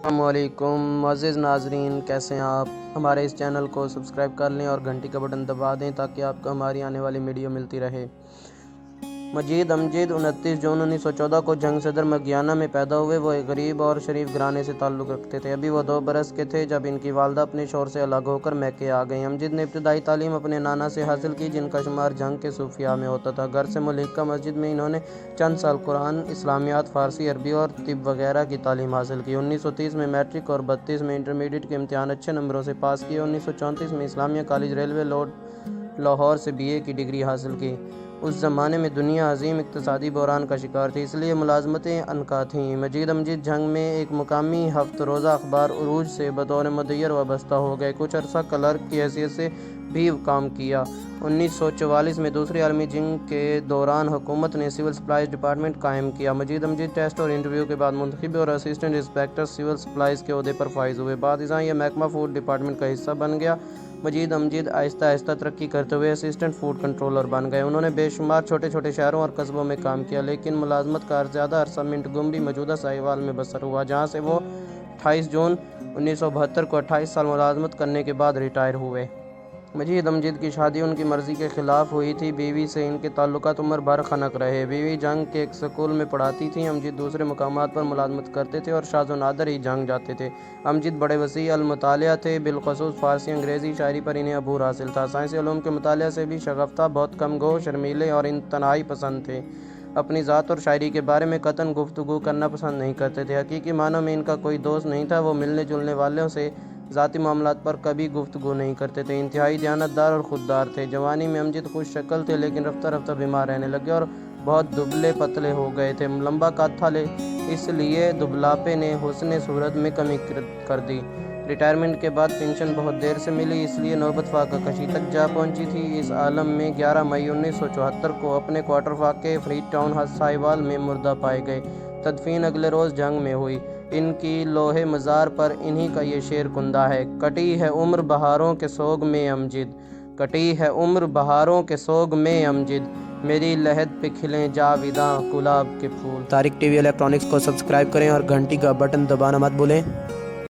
السلام علیکم معزز ناظرین، کیسے ہیں آپ؟ ہمارے اس چینل کو سبسکرائب کر لیں اور گھنٹی کا بٹن دبا دیں تاکہ آپ کو ہماری آنے والی ویڈیو ملتی رہے۔ مجید امجد 29 جون 1914 کو جنگ صدر مگیانہ میں پیدا ہوئے۔ وہ ایک غریب اور شریف گھرانے سے تعلق رکھتے تھے۔ ابھی وہ 2 برس کے تھے جب ان کی والدہ اپنے شوہر سے الگ ہو کر میکے آ گئیں۔ امجد نے ابتدائی تعلیم اپنے نانا سے حاصل کی، جن کا شمار جنگ کے صوفیاء میں ہوتا تھا۔ گھر سے ملحقہ مسجد میں انہوں نے چند سال قرآن، اسلامیات، فارسی، عربی اور طب وغیرہ کی تعلیم حاصل کی۔ 1930 میں میٹرک اور 32 میں انٹرمیڈیٹ کے امتحان اچھے نمبروں سے پاس کیے۔ 1934 میں اسلامیہ کالج ریلوے لاہور سے BA کی ڈگری حاصل کی۔ اس زمانے میں دنیا عظیم اقتصادی بحران کا شکار تھی، اس لیے ملازمتیں عنقا تھیں۔ مجید امجد جنگ میں ایک مقامی ہفتہ روزہ اخبار عروج سے بطور مدیر وابستہ ہو گئے۔ کچھ عرصہ کلرک کی حیثیت سے بھی کام کیا۔ 1944 میں دوسری عالمی جنگ کے دوران حکومت نے سول سپلائز ڈپارٹمنٹ قائم کیا۔ مجید امجد ٹیسٹ اور انٹرویو کے بعد منتخبی اور اسسٹنٹ انسپکٹر سول سپلائز کے عہدے پر فائز ہوئے۔ بعد ازاں یہ محکمہ فوڈ ڈپارٹمنٹ کا حصہ بن گیا۔ مجید امجد آہستہ آہستہ ترقی کرتے ہوئے اسسٹنٹ فوڈ کنٹرولر بن گئے۔ انہوں نے بے شمار چھوٹے چھوٹے شہروں اور قصبوں میں کام کیا، لیکن ملازمت کا زیادہ عرصہ منٹگمری موجودہ ساہیوال میں بسر ہوا، جہاں سے وہ 28 جون 1972 کو 28 سال ملازمت کرنے کے بعد ریٹائر ہوئے۔ مجید امجد کی شادی ان کی مرضی کے خلاف ہوئی تھی۔ بیوی سے ان کے تعلقات عمر بھر خنک رہے۔ بیوی جنگ کے ایک اسکول میں پڑھاتی تھیں۔ امجد دوسرے مقامات پر ملازمت کرتے تھے اور شاذ و نادر ہی جنگ جاتے تھے۔ امجد بڑے وسیع المطالعہ تھے، بالخصوص فارسی انگریزی شاعری پر انہیں عبور حاصل تھا۔ سائنسی علوم کے مطالعہ سے بھی شغف تھا، بہت کم گو، شرمیلے اور انتہائی پسند تھے۔ اپنی ذات اور شاعری کے بارے میں قطعاً گفتگو کرنا پسند نہیں کرتے تھے۔ حقیقی معنوں میں ان کا کوئی دوست نہیں تھا۔ وہ ملنے جلنے والوں سے ذاتی معاملات پر کبھی گفتگو نہیں کرتے تھے۔ انتہائی دیانتدار اور خوددار تھے۔ جوانی میں امجد خوش شکل تھے، لیکن رفتہ رفتہ بیمار رہنے لگے اور بہت دبلے پتلے ہو گئے تھے۔ لمبا قد تھا، اس لیے دبلاپے نے حسن صورت میں کمی کر دی۔ ریٹائرمنٹ کے بعد پنشن بہت دیر سے ملی، اس لیے نوبت فاقہ کشی تک جا پہنچی تھی۔ اس عالم میں 11 مئی 1974 کو اپنے کوارٹر فاقے فریڈ ٹاؤن ساہیوال میں مردہ پائے گئے۔ تدفین اگلے روز جنگ میں ہوئی۔ ان کی لوح مزار پر انہی کا یہ شعر کندہ ہے: کٹی ہے عمر بہاروں کے سوگ میں امجد، کٹی ہے عمر بہاروں کے سوگ میں امجد، میری لحد پہ کھلیں جاویداں گلاب کے پھول۔ طارق ٹی وی الیکٹرانکس کو سبسکرائب کریں اور گھنٹی کا بٹن دبانا مت بھولیں۔